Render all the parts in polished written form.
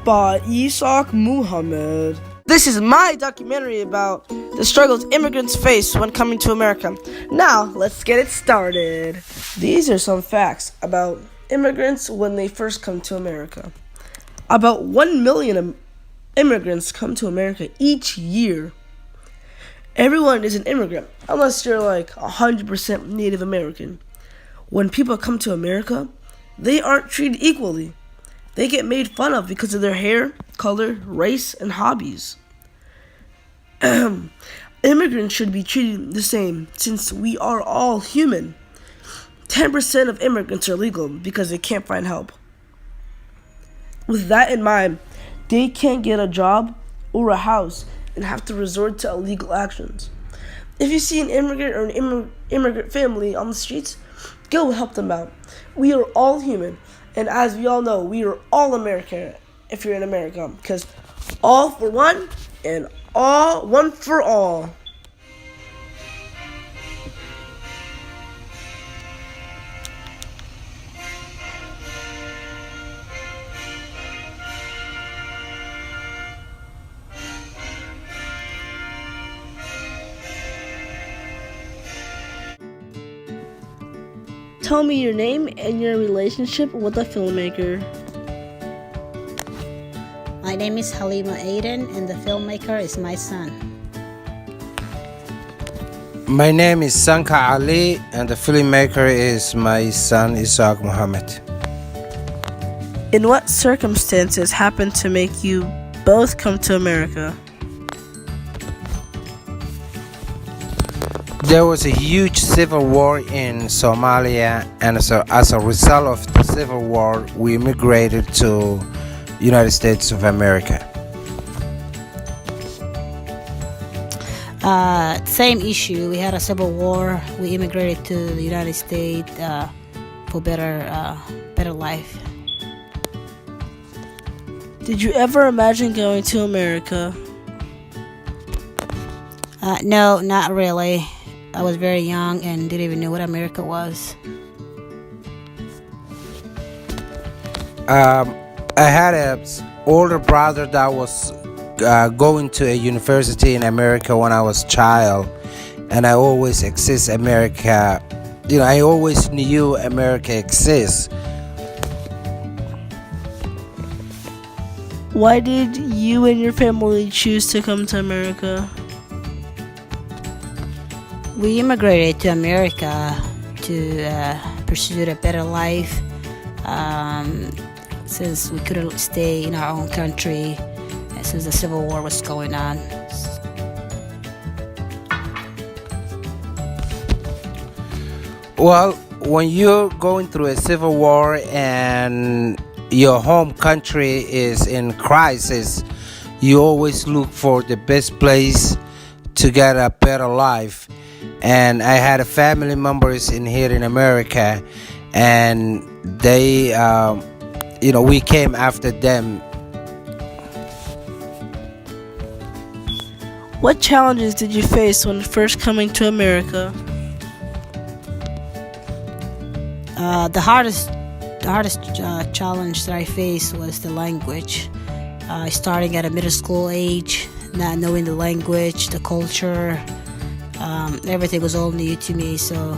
by Isaac Muhammad. This is my documentary about the struggles immigrants face when coming to America. Now, let's get it started. These are some facts about immigrants when they first come to America. About 1 million immigrants come to America each year. Everyone is an immigrant, unless you're like 100% Native American. When people come to America, they aren't treated equally. They get made fun of because of their hair, color, race, and hobbies. Immigrants should be treated the same since we are all human. 10% of immigrants are legal because they can't find help. With that in mind, they can't get a job or a house and have to resort to illegal actions. If you see an immigrant or an immigrant family on the streets, go help them out. We are all human, and as we all know, we are all American if you're in America, because all for one and all one for all. Tell me your name and your relationship with the filmmaker. My name is Halima Aiden, and the filmmaker is my son. My name is Sanka Ali, and the filmmaker is my son Isaac Muhammad. In what circumstances happened to make you both come to America? There was a huge civil war in Somalia, and so as a result of the civil war, we immigrated to United States of America. Same issue. We had a civil war. We immigrated to the United States for better life. Did you ever imagine going to America? No, not really. I was very young and didn't even know what America was. I had an older brother that was going to a university in America when I was a child, and I always exist America. I always knew America exists. Why did you and your family choose to come to America? We immigrated to America to pursue a better life since we couldn't stay in our own country since the Civil War was going on. Well, when you're going through a civil war and your home country is in crisis, you always look for the best place to get a better life. And I had family members here in America, and they, we came after them. What challenges did you face when first coming to America? The hardest challenge that I faced was the language. Starting at a middle school age, not knowing the language, the culture. Everything was all new to me, so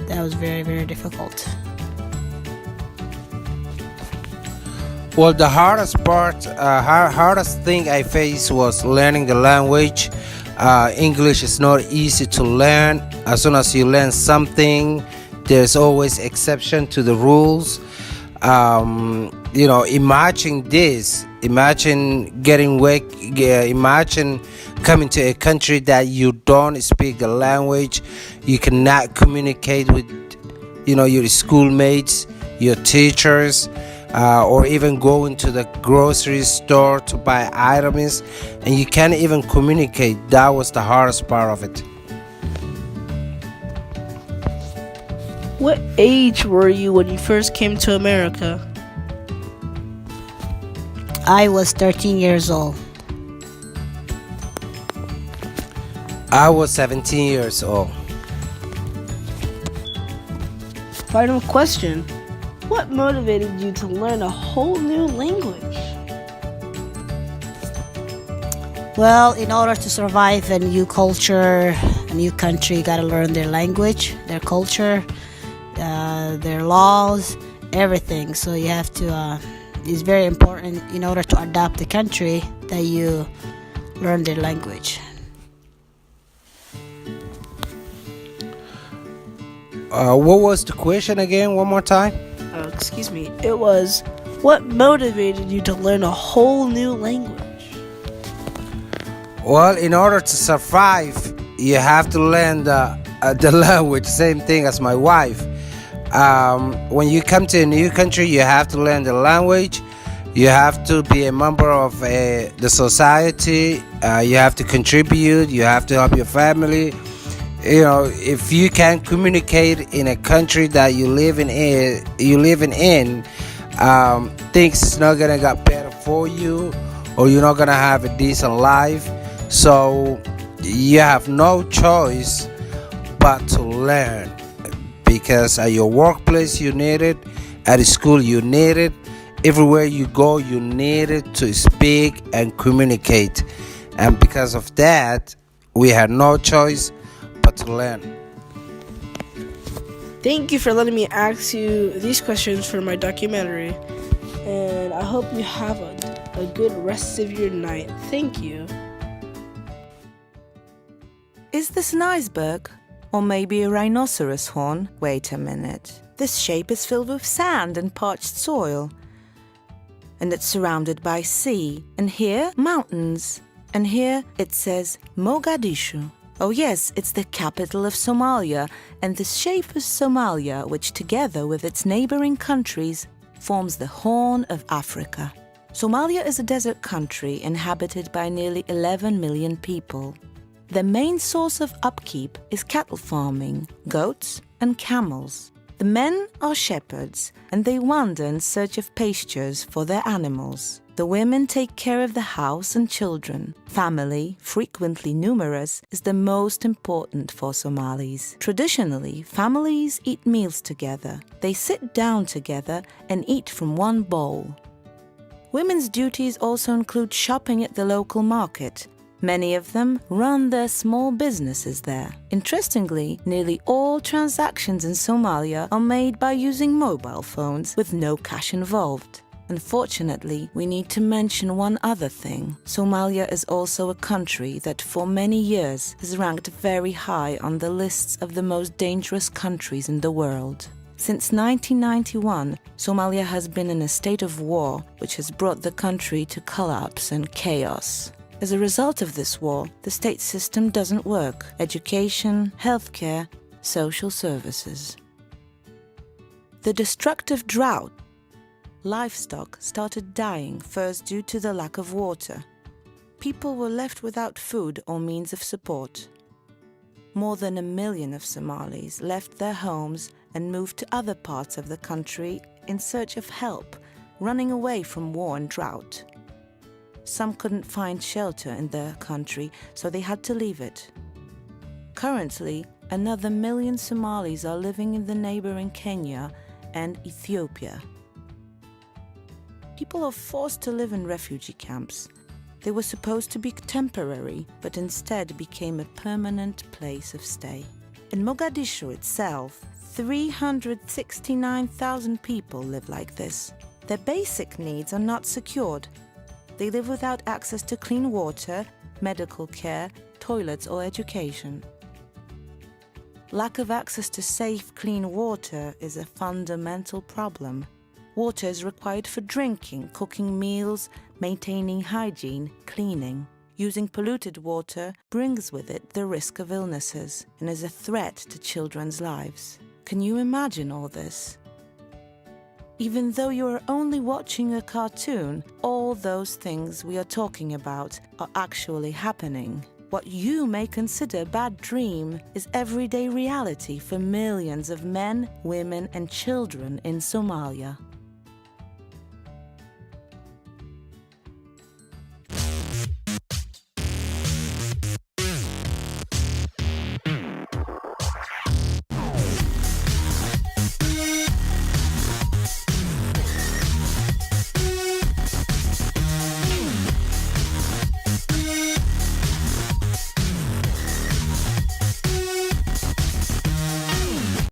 that was very, very difficult. Well, the hardest thing I faced was learning the language. English is not easy to learn. As soon as you learn something, there's always exception to the rules. Imagine getting work. Imagine coming to a country that you don't speak the language. You cannot communicate with, your schoolmates, your teachers, or even going to the grocery store to buy items, and you can't even communicate. That was the hardest part of it. What age were you when you first came to America? I was 13 years old. I was 17 years old. Final question. What motivated you to learn a whole new language? Well, in order to survive a new culture, a new country, you gotta learn their language, their culture, their laws, everything. So you have to, it's very important in order to adapt the country that you learn their language. What was the question again? One more time. Excuse me. It was, what motivated you to learn a whole new language? Well, in order to survive, you have to learn the language. Same thing as my wife. When you come to a new country, you have to learn the language. You have to be a member of the society. You have to contribute. You have to help your family. You know, if you can't communicate in a country that you live in, things not gonna get better for you, or you're not gonna have a decent life. So you have no choice but to learn, because at your workplace you need it, at school you need it, everywhere you go you need it to speak and communicate. And because of that, we had no choice but to learn. Thank you for letting me ask you these questions for my documentary, and I hope you have a good rest of your night. Thank you. Is this an iceberg? Or maybe a rhinoceros horn? Wait a minute. This shape is filled with sand and parched soil. And it's surrounded by sea. And here, mountains. And here it says Mogadishu. Oh yes, it's the capital of Somalia. And the shape is Somalia, which together with its neighboring countries forms the Horn of Africa. Somalia is a desert country inhabited by nearly 11 million people. The main source of upkeep is cattle farming, goats and camels. The men are shepherds and they wander in search of pastures for their animals. The women take care of the house and children. Family, frequently numerous, is the most important for Somalis. Traditionally, families eat meals together. They sit down together and eat from one bowl. Women's duties also include shopping at the local market. Many of them run their small businesses there. Interestingly, nearly all transactions in Somalia are made by using mobile phones with no cash involved. Unfortunately, we need to mention one other thing. Somalia is also a country that for many years has ranked very high on the lists of the most dangerous countries in the world. Since 1991, Somalia has been in a state of war, which has brought the country to collapse and chaos. As a result of this war, the state system doesn't work: education, healthcare, social services. The destructive drought. Livestock started dying first due to the lack of water. People were left without food or means of support. More than 1 million of Somalis left their homes and moved to other parts of the country in search of help, running away from war and drought. Some couldn't find shelter in their country, so they had to leave it. Currently, another 1 million Somalis are living in the neighboring Kenya and Ethiopia. People are forced to live in refugee camps. They were supposed to be temporary, but instead became a permanent place of stay. In Mogadishu itself, 369,000 people live like this. Their basic needs are not secured. They live without access to clean water, medical care, toilets, or education. Lack of access to safe, clean water is a fundamental problem. Water is required for drinking, cooking meals, maintaining hygiene, cleaning. Using polluted water brings with it the risk of illnesses and is a threat to children's lives. Can you imagine all this? Even though you are only watching a cartoon, all those things we are talking about are actually happening. What you may consider a bad dream is everyday reality for millions of men, women, and children in Somalia.